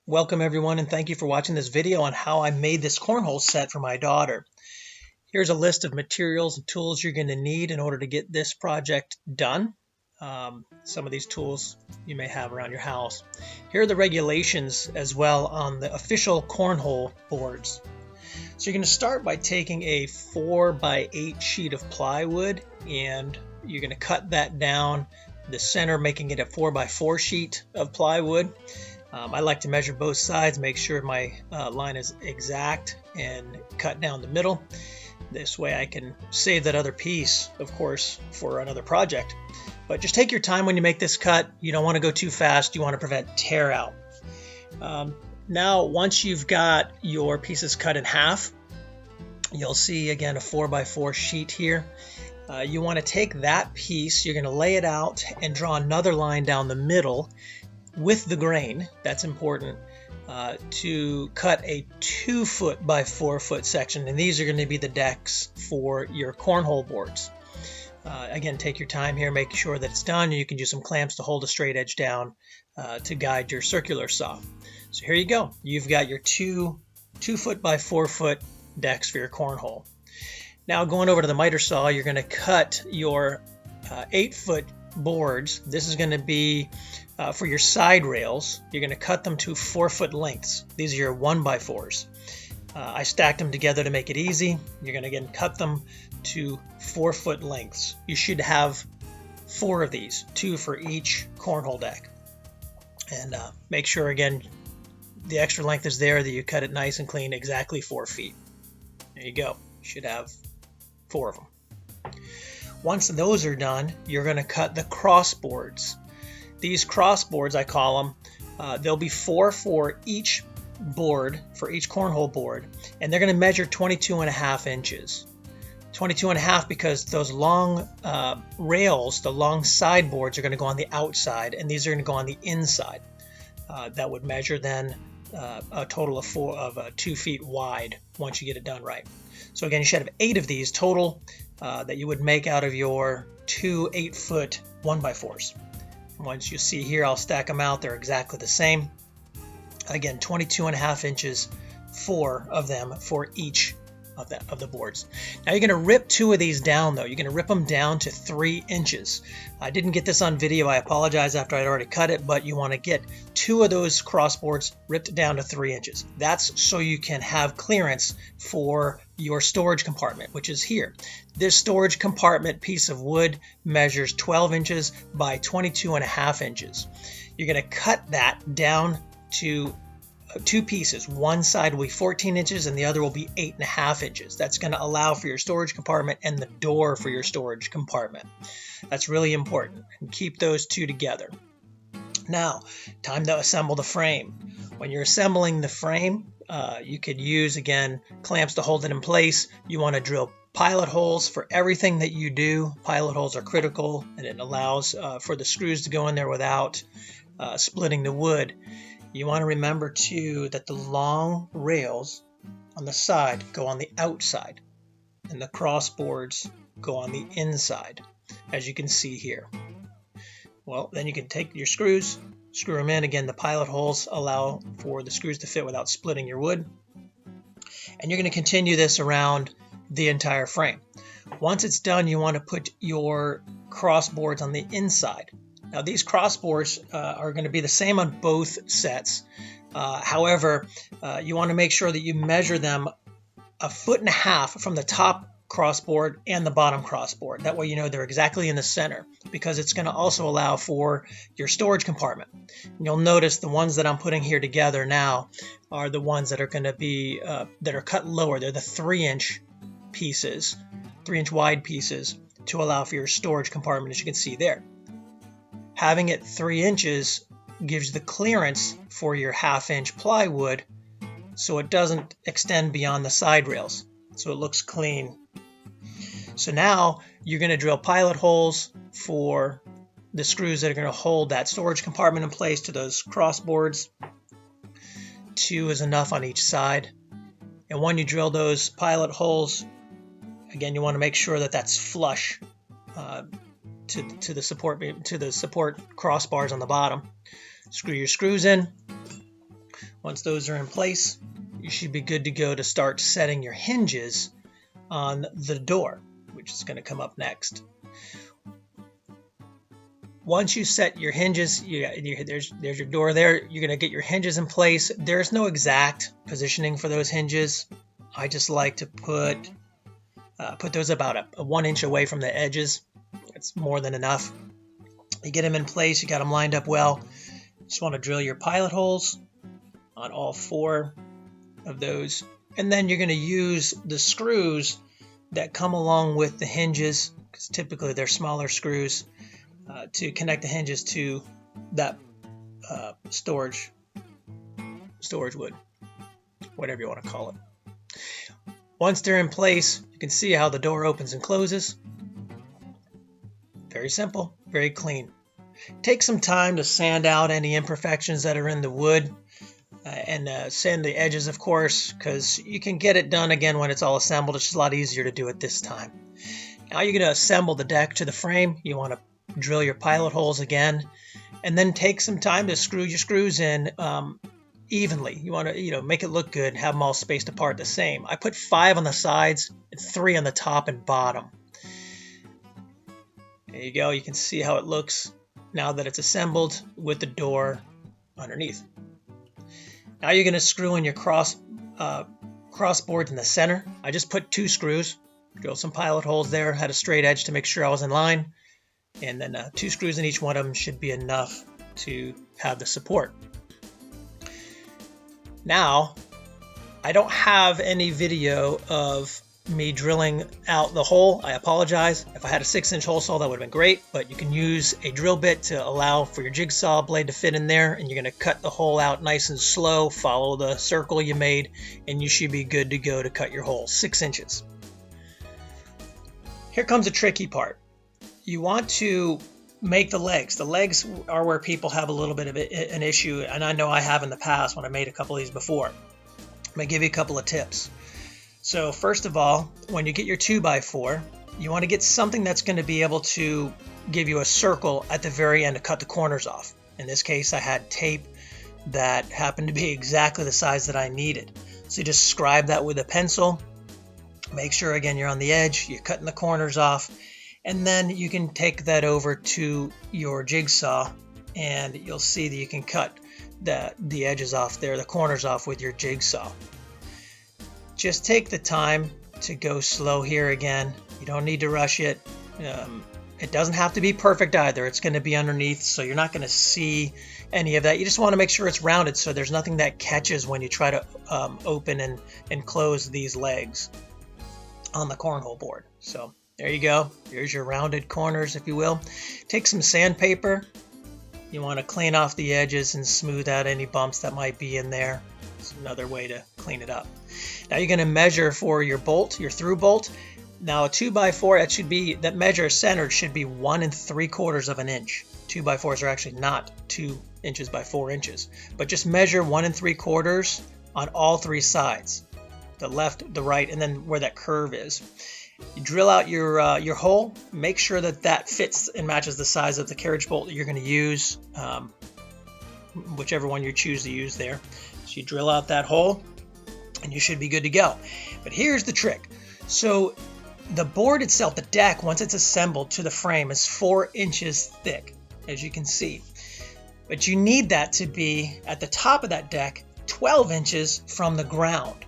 Welcome everyone, and thank you for watching this video on how I made this cornhole set for my daughter. Here's a list of materials and tools you're going to need in order to get this project done. Some of these tools you may have around your house. Here are the regulations as well on the official cornhole boards. So you're going to start by taking a 4x8 sheet of plywood, and you're going to cut that down the center, making it a 4x4 sheet of plywood. I like to measure both sides, make sure my line is exact, and cut down the middle. This way I can save that other piece, of course, for another project. But just take your time when you make this cut. You don't want to go too fast. You want to prevent tear out. Now, once you've got your pieces cut in half, you'll see again a 4x4 sheet here. You want to take that piece, you're going to lay it out and draw another line down the middle with the grain. That's important, to cut a 2 foot by 4 foot section, and these are going to be the decks for your cornhole boards. Again, take your time here, make sure that it's done. You can use some clamps to hold a straight edge down to guide your circular saw. So here you go. You've got your 2 foot by 4 foot decks for your cornhole. Now going over to the miter saw, you're going to cut your 8 foot boards. This is going to be for your side rails. You're going to cut them to 4 foot lengths. These are your 1x4s. I stacked them together to make it easy. You're going to again cut them to 4 foot lengths. You should have 4 of these, 2 for each cornhole deck. And make sure again the extra length is there, that you cut it nice and clean, exactly 4 feet. There you go. You should have 4 of them. Once those are done, you're going to cut the crossboards. These crossboards, I call them, there'll be 4 for each board, for each cornhole board, and they're going to measure 22.5 inches. 22.5 because those long rails, the long side boards, are going to go on the outside, and these are going to go on the inside. That would measure then a total of 2 feet wide once you get it done right. So again, you should have 8 of these total that you would make out of your 2 8-foot 1x4s. Once you see here, I'll stack them out. They're exactly the same. Again, 22.5 inches, 4 of them for each of the boards. Now you're going to rip 2 of these down though. You're going to rip them down to 3 inches. I didn't get this on video. I apologize after I'd already cut it, but you want to get 2 of those crossboards ripped down to 3 inches. That's so you can have clearance for your storage compartment, which is here. This storage compartment piece of wood measures 12 inches by 22.5 inches. You're going to cut that down to 2 pieces. One side will be 14 inches and the other will be 8.5 inches. That's going to allow for your storage compartment and the door for your storage compartment. That's really important, and keep those 2 together. Now, time to assemble the frame. When you're assembling the frame, you could use, again, clamps to hold it in place. You want to drill pilot holes for everything that you do. Pilot holes are critical, and it allows for the screws to go in there without splitting the wood. You want to remember too that the long rails on the side go on the outside and the crossboards go on the inside, as you can see here. Well, then you can take your screws, screw them in. Again, the pilot holes allow for the screws to fit without splitting your wood. And you're going to continue this around the entire frame. Once it's done, you want to put your crossboards on the inside. Now these crossboards are going to be the same on both sets. However, you want to make sure that you measure them 1.5 feet from the top crossboard and the bottom crossboard. That way you know they're exactly in the center, because it's going to also allow for your storage compartment. And you'll notice the ones that I'm putting here together now are the ones that are going to be that are cut lower. They're the 3-inch pieces, 3-inch wide pieces, to allow for your storage compartment, as you can see there. Having it 3 inches gives the clearance for your 1/2-inch plywood, so it doesn't extend beyond the side rails, so it looks clean. So now you're going to drill pilot holes for the screws that are going to hold that storage compartment in place to those crossboards. 2 is enough on each side. And when you drill those pilot holes, again, you want to make sure that that's flush to the support crossbars on the bottom. Screw your screws in. Once those are in place, you should be good to go to start setting your hinges on the door, which is going to come up next. Once you set your hinges, there's your door there. You're going to get your hinges in place. There's no exact positioning for those hinges. I just like to put those about a 1 inch away from the edges. It's more than enough. You get them in place. You got them lined up well. Just want to drill your pilot holes on all 4 of those. And then you're going to use the screws that come along with the hinges, because typically they're smaller screws, to connect the hinges to that storage wood, whatever you want to call it. Once they're in place, you can see how the door opens and closes. Very simple, very clean. Take some time to sand out any imperfections that are in the wood, and sand the edges, of course, because you can get it done again when it's all assembled. It's just a lot easier to do it this time. Now you're going to assemble the deck to the frame. You want to drill your pilot holes again, and then take some time to screw your screws in evenly. You want to make it look good, have them all spaced apart the same. I put 5 on the sides and 3 on the top and bottom. There you go. You can see how it looks now that it's assembled with the door underneath. Now you're going to screw in your cross boards in the center. I just put 2 screws, drilled some pilot holes there, had a straight edge to make sure I was in line, and then 2 screws in each one of them should be enough to have the support. Now, I don't have any video of me drilling out the hole. I apologize. If I had a 6-inch hole saw, that would have been great, but you can use a drill bit to allow for your jigsaw blade to fit in there, and you're going to cut the hole out nice and slow, follow the circle you made, and you should be good to go to cut your hole, 6 inches. Here comes a tricky part. You want to make the legs. The legs are where people have a little bit of an issue, and I know I have in the past when I made a couple of these before. I'm going to give you a couple of tips. So first of all, when you get your 2x4, you want to get something that's going to be able to give you a circle at the very end to cut the corners off. In this case, I had tape that happened to be exactly the size that I needed. So you just scribe that with a pencil. Make sure, again, you're on the edge, you're cutting the corners off, and then you can take that over to your jigsaw, and you'll see that you can cut the edges off there, the corners off with your jigsaw. Just take the time to go slow here again. You don't need to rush it. It doesn't have to be perfect either. It's going to be underneath, so you're not going to see any of that. You just want to make sure it's rounded so there's nothing that catches when you try to open and close these legs on the cornhole board. So there you go. Here's your rounded corners, if you will. Take some sandpaper. You want to clean off the edges and smooth out any bumps that might be in there. It's another way to clean it up. Now you're going to measure for your bolt, your through bolt. Now a 2x4, that measure centered should be 1 3/4 of an inch. 2x4s are actually not 2 inches by 4 inches, but just measure 1 3/4 on all 3 sides, the left, the right, and then where that curve is. You drill out your hole. Make sure that fits and matches the size of the carriage bolt that you're going to use, whichever one you choose to use there. So you drill out that hole, and you should be good to go. But here's the trick. So the board itself, the deck, once it's assembled to the frame, is 4 inches thick, as you can see. But you need that to be at the top of that deck 12 inches from the ground.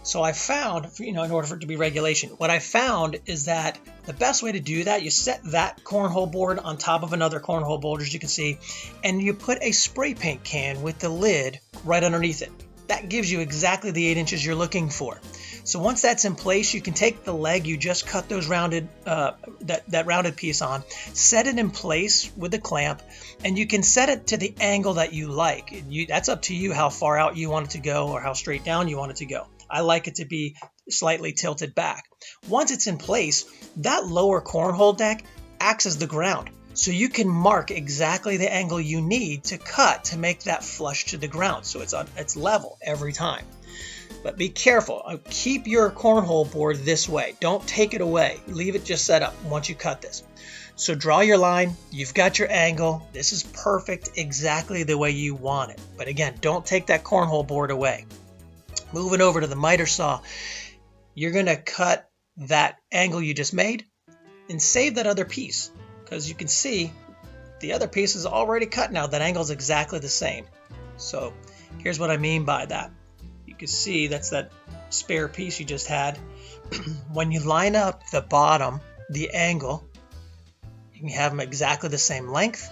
So I found, in order for it to be regulation, what I found is that the best way to do that, you set that cornhole board on top of another cornhole board, as you can see, and you put a spray paint can with the lid right underneath it. That gives you exactly the 8 inches you're looking for. So once that's in place, you can take the leg you just cut those rounded, that rounded piece on, set it in place with the clamp, and you can set it to the angle that you like. That's up to you how far out you want it to go or how straight down you want it to go. I like it to be slightly tilted back. Once it's in place, that lower cornhole deck acts as the ground. So you can mark exactly the angle you need to cut to make that flush to the ground. So it's level every time. But be careful. Keep your cornhole board this way. Don't take it away. Leave it just set up once you cut this. So draw your line, you've got your angle. This is perfect, exactly the way you want it. But again, don't take that cornhole board away. Moving over to the miter saw, you're gonna cut that angle you just made and save that other piece, because you can see the other piece is already cut now. That angle is exactly the same. So here's what I mean by that. You can see that's that spare piece you just had. When you line up the bottom, the angle, you can have them exactly the same length,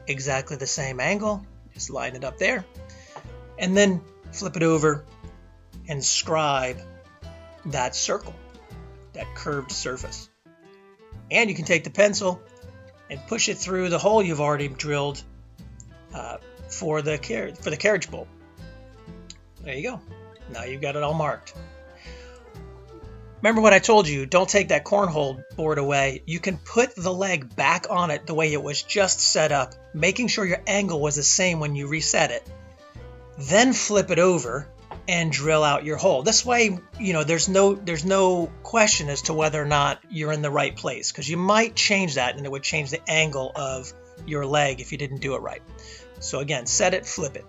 exactly the same angle. Just line it up there. And then flip it over and scribe that circle, that curved surface. And you can take the pencil and push it through the hole you've already drilled for the carriage bolt. There you go. Now you've got it all marked. Remember what I told you, don't take that cornhole board away. You can put the leg back on it the way it was just set up, making sure your angle was the same when you reset it. Then flip it over and drill out your hole. This way, there's no question as to whether or not you're in the right place, because you might change that and it would change the angle of your leg if you didn't do it right. So again, set it, flip it.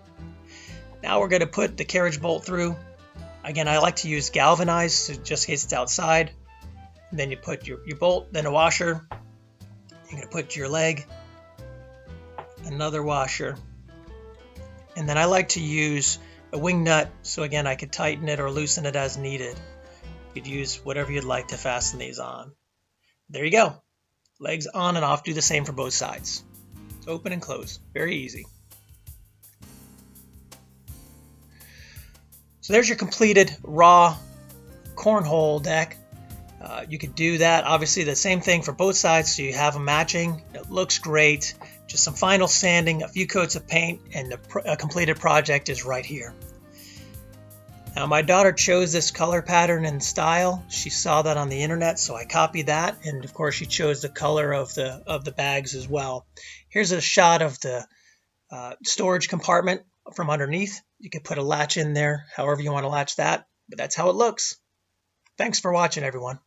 Now we're going to put the carriage bolt through. Again, I like to use galvanized, so just in case it's outside. And then you put your bolt, then a washer. You're going to put your leg, another washer. And then I like to use a wing nut, so again, I could tighten it or loosen it as needed. You could use whatever you'd like to fasten these on. There you go. Legs on and off. Do the same for both sides. Open and close. Very easy. So there's your completed raw cornhole deck. You could do that. Obviously, the same thing for both sides, so you have them matching. It looks great. Just some final sanding, a few coats of paint, and the completed project is right here. Now, my daughter chose this color pattern and style. She saw that on the internet, so I copied that. And of course, she chose the color of the bags as well. Here's a shot of the storage compartment from underneath. You can put a latch in there, however you want to latch that, but that's how it looks. Thanks for watching, everyone.